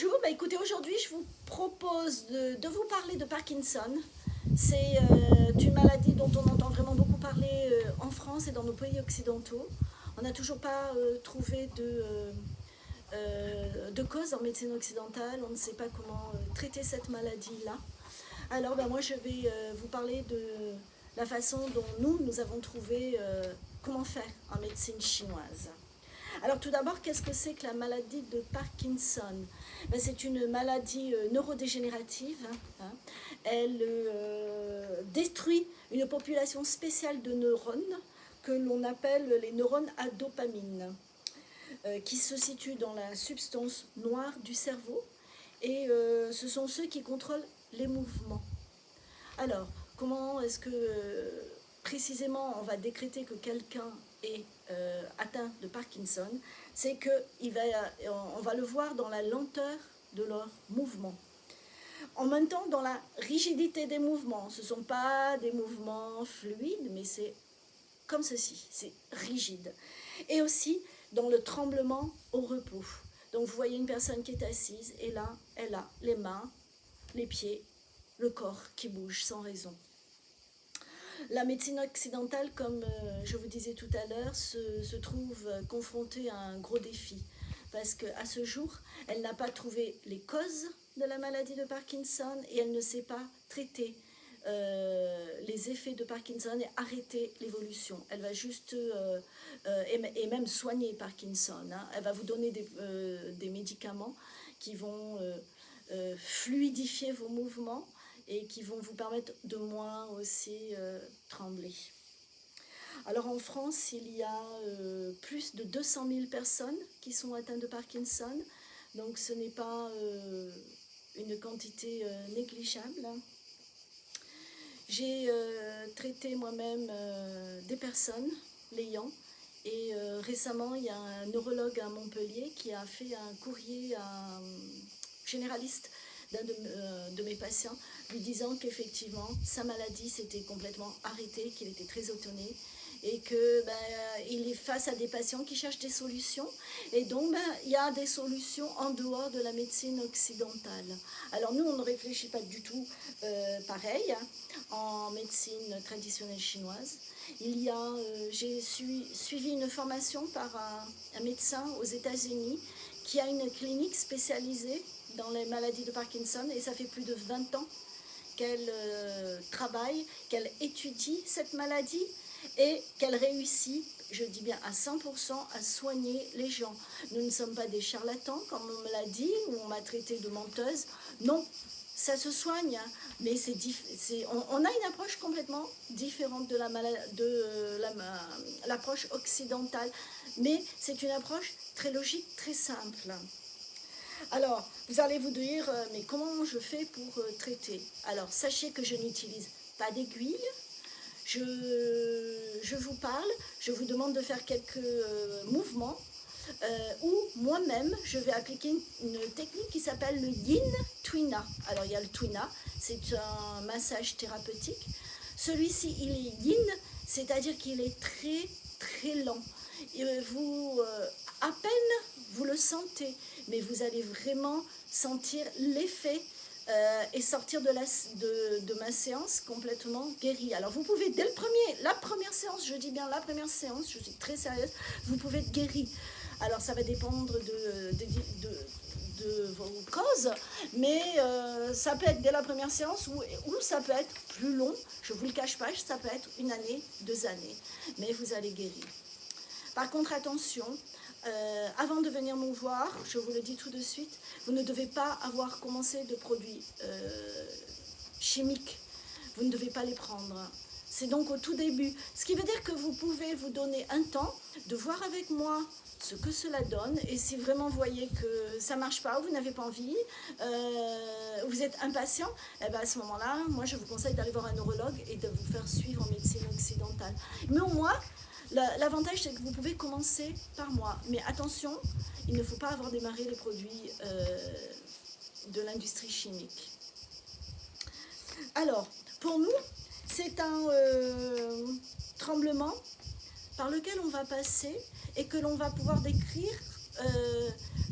Bonjour, écoutez, aujourd'hui je vous propose de vous parler de Parkinson. C'est une maladie dont on entend vraiment beaucoup parler en France et dans nos pays occidentaux. On n'a toujours pas trouvé de cause en médecine occidentale, on ne sait pas comment traiter cette maladie-là. Alors moi je vais vous parler de la façon dont nous avons trouvé comment faire en médecine chinoise. Alors tout d'abord, qu'est-ce que c'est que la maladie de Parkinson? C'est une maladie neurodégénérative. Elle détruit une population spéciale de neurones que l'on appelle les neurones à dopamine, qui se situent dans la substance noire du cerveau, et ce sont ceux qui contrôlent les mouvements. Alors, comment est-ce que précisément on va décréter que quelqu'un est atteint de Parkinson? C'est qu'on va le voir dans la lenteur de leurs mouvements. En même temps, dans la rigidité des mouvements. Ce ne sont pas des mouvements fluides, mais c'est comme ceci, c'est rigide. Et aussi dans le tremblement au repos. Donc vous voyez une personne qui est assise, et là, elle a les mains, les pieds, le corps qui bouge sans raison. La médecine occidentale, comme je vous disais tout à l'heure, se trouve confrontée à un gros défi, parce qu'à ce jour, elle n'a pas trouvé les causes de la maladie de Parkinson, et elle ne sait pas traiter les effets de Parkinson et arrêter l'évolution. Elle va juste, et même soigner Parkinson. Elle va vous donner des médicaments qui vont fluidifier vos mouvements, et qui vont vous permettre de moins aussi trembler. Alors en France, il y a plus de 200 000 personnes qui sont atteintes de Parkinson, donc ce n'est pas une quantité négligeable. J'ai traité moi-même des personnes l'ayant, et récemment, il y a un neurologue à Montpellier qui a fait un courrier à un généraliste d'un de mes patients, lui disant qu'effectivement sa maladie s'était complètement arrêtée, qu'il était très étonné, et qu'il est face à des patients qui cherchent des solutions, et donc il y a des solutions en dehors de la médecine occidentale. Alors nous, on ne réfléchit pas du tout pareil en médecine traditionnelle chinoise. J'ai suivi une formation par un médecin aux États-Unis qui a une clinique spécialisée dans les maladies de Parkinson, et ça fait plus de 20 ans qu'elle travaille, qu'elle étudie cette maladie, et qu'elle réussit, je dis bien à 100%, à soigner les gens. Nous ne sommes pas des charlatans, comme on me l'a dit, ou on m'a traité de menteuse. Non, ça se soigne, mais on a une approche complètement différente de l'approche occidentale, mais c'est une approche très logique, très simple. Alors, vous allez vous dire, mais comment je fais pour traiter? Alors, sachez que je n'utilise pas d'aiguille. Je vous parle, je vous demande de faire quelques mouvements, où moi-même, je vais appliquer une technique qui s'appelle le Yin Twina. Alors, il y a le Twina, c'est un massage thérapeutique. Celui-ci, il est Yin, c'est-à-dire qu'il est très, très lent. À peine vous le sentez, mais vous allez vraiment sentir l'effet et sortir de ma séance complètement guéri. Alors vous pouvez, dès la première séance, je dis bien la première séance, je suis très sérieuse, vous pouvez être guéri. Alors ça va dépendre de vos causes, mais ça peut être dès la première séance, ou ça peut être plus long, je ne vous le cache pas, ça peut être 1 année, 2 années, mais vous allez guérir. Par contre, attention, avant de venir nous voir, je vous le dis tout de suite, vous ne devez pas avoir commencé de produits chimiques. Vous ne devez pas les prendre. C'est donc au tout début. Ce qui veut dire que vous pouvez vous donner un temps de voir avec moi ce que cela donne. Et si vraiment vous voyez que ça ne marche pas, ou vous n'avez pas envie, vous êtes impatient, à ce moment-là, moi je vous conseille d'aller voir un neurologue et de vous faire suivre en médecine occidentale. Mais au moins, l'avantage, c'est que vous pouvez commencer par moi. Mais attention, il ne faut pas avoir démarré les produits de l'industrie chimique. Alors, pour nous, c'est un tremblement par lequel on va passer, et que l'on va pouvoir décrire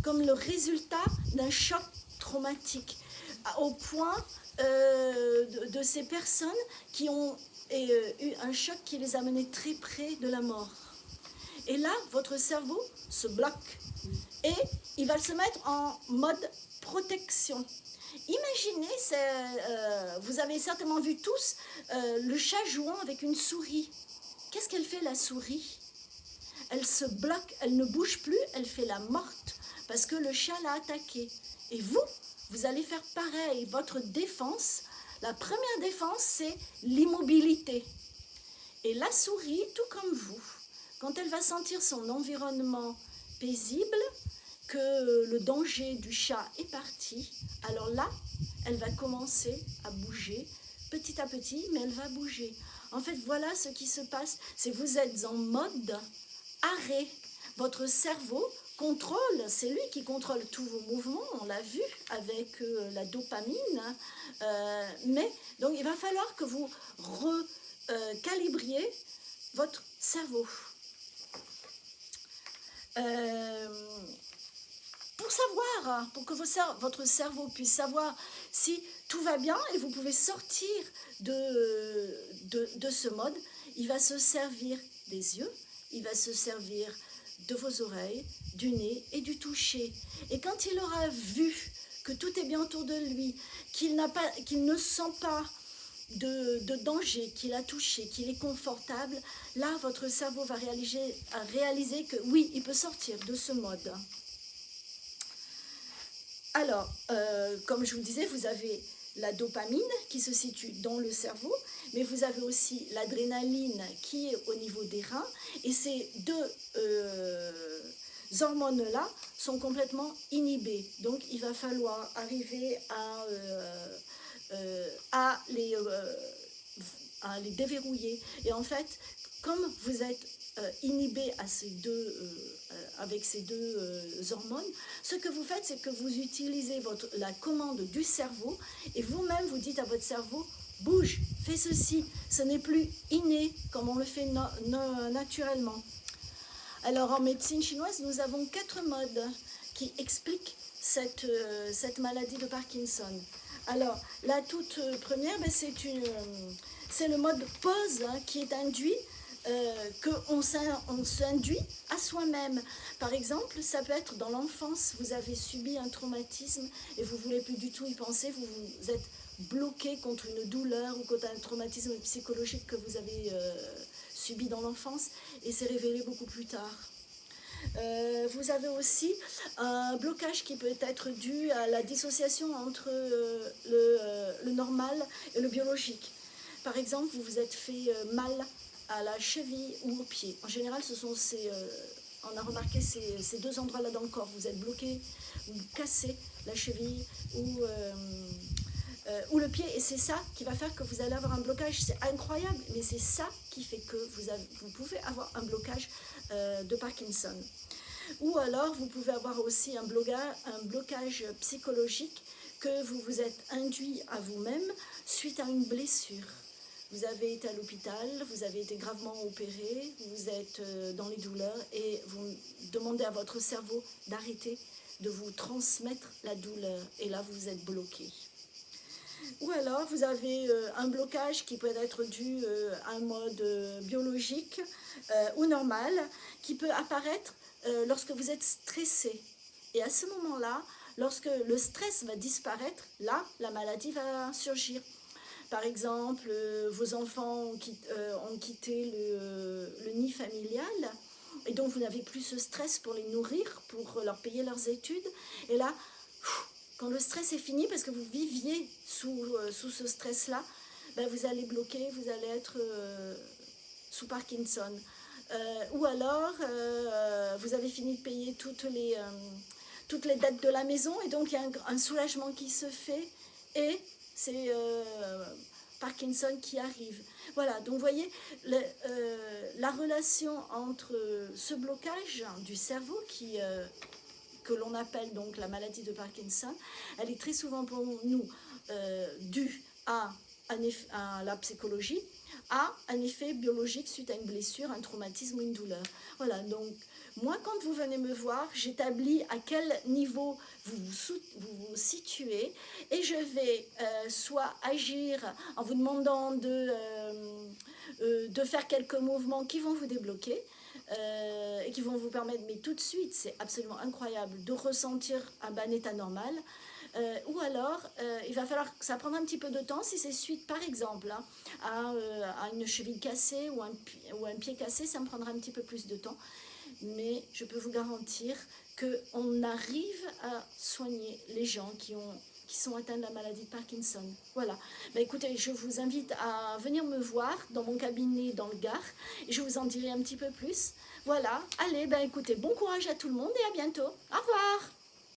comme le résultat d'un choc traumatique, au point de ces personnes qui ont eu un choc qui les a menés très près de la mort. Et là, votre cerveau se bloque et il va se mettre en mode protection. Imaginez, vous avez certainement vu tous le chat jouant avec une souris. Qu'est-ce qu'elle fait, la souris? Elle se bloque, elle ne bouge plus, elle fait la morte parce que le chat l'a attaquée. Et vous allez faire pareil. Votre défense, la première défense, c'est l'immobilité. Et la souris, tout comme vous, quand elle va sentir son environnement paisible, que le danger du chat est parti, alors là, elle va commencer à bouger petit à petit, mais elle va bouger. En fait, voilà ce qui se passe. C'est vous êtes en mode arrêt. Votre cerveau contrôle, c'est lui qui contrôle tous vos mouvements, on l'a vu avec la dopamine. Mais donc, il va falloir que vous recalibriez votre cerveau. Pour savoir, pour que votre cerveau puisse savoir si tout va bien et vous pouvez sortir de ce mode, il va se servir des yeux, il va se servir de vos oreilles, du nez et du toucher. Et quand il aura vu que tout est bien autour de lui, qu'il ne sent pas de danger, qu'il a touché, qu'il est confortable, là, votre cerveau va réaliser que oui, il peut sortir de ce mode. Alors, comme je vous disais, vous avez la dopamine qui se situe dans le cerveau, mais vous avez aussi l'adrénaline qui est au niveau des reins, et ces deux hormones-là sont complètement inhibées. Donc, il va falloir arriver à les déverrouiller. Et en fait, comme vous êtes inhibé avec ces deux hormones, ce que vous faites, c'est que vous utilisez la commande du cerveau et vous-même vous dites à votre cerveau, bouge, fais ceci. Ce n'est plus inné comme on le fait naturellement. Alors en médecine chinoise, nous avons 4 modes qui expliquent cette maladie de Parkinson. Alors la toute première, c'est le mode pause qui est induit, qu'on s'induit à soi-même. Par exemple, ça peut être dans l'enfance, vous avez subi un traumatisme et vous ne voulez plus du tout y penser, vous êtes bloqué contre une douleur ou contre un traumatisme psychologique que vous avez subi dans l'enfance et c'est révélé beaucoup plus tard. Vous avez aussi un blocage qui peut être dû à la dissociation entre le normal et le biologique. Par exemple, vous vous êtes fait mal à la cheville ou au pied. En général, ce sont on a remarqué ces deux endroits-là dans le corps. Vous êtes bloqué, vous cassez la cheville ou le pied, et c'est ça qui va faire que vous allez avoir un blocage. C'est incroyable, mais c'est ça qui fait que vous pouvez avoir un blocage de Parkinson. Ou alors, vous pouvez avoir aussi un blocage psychologique que vous vous êtes induit à vous-même suite à une blessure. Vous avez été à l'hôpital, vous avez été gravement opéré, vous êtes dans les douleurs et vous demandez à votre cerveau d'arrêter de vous transmettre la douleur. Et là, vous êtes bloqué. Ou alors, vous avez un blocage qui peut être dû à un mode biologique ou normal, qui peut apparaître lorsque vous êtes stressé. Et à ce moment-là, lorsque le stress va disparaître, là, la maladie va surgir. Par exemple, vos enfants ont quitté le nid familial et donc vous n'avez plus ce stress pour les nourrir, pour leur payer leurs études. Et là, quand le stress est fini, parce que vous viviez sous ce stress-là, ben vous allez bloquer, vous allez être sous Parkinson. Ou alors, vous avez fini de payer toutes les dettes de la maison et donc il y a un soulagement qui se fait et c'est Parkinson qui arrive. Voilà, donc vous voyez, la relation entre ce blocage du cerveau que l'on appelle donc la maladie de Parkinson, elle est très souvent pour nous due à la psychologie, a un effet biologique suite à une blessure, un traumatisme ou une douleur. Voilà, donc moi, quand vous venez me voir, j'établis à quel niveau vous situez et je vais soit agir en vous demandant de faire quelques mouvements qui vont vous débloquer et qui vont vous permettre, mais tout de suite, c'est absolument incroyable, de ressentir un état normal. Ou alors, il va falloir que ça prenne un petit peu de temps, si c'est suite par exemple hein, à une cheville cassée ou un pied cassé, ça me prendra un petit peu plus de temps. Mais je peux vous garantir qu'on arrive à soigner les gens qui sont atteints de la maladie de Parkinson. Voilà. Ben écoutez, je vous invite à venir me voir dans mon cabinet dans le Gard et je vous en dirai un petit peu plus. Voilà. Allez, ben écoutez, bon courage à tout le monde et à bientôt. Au revoir.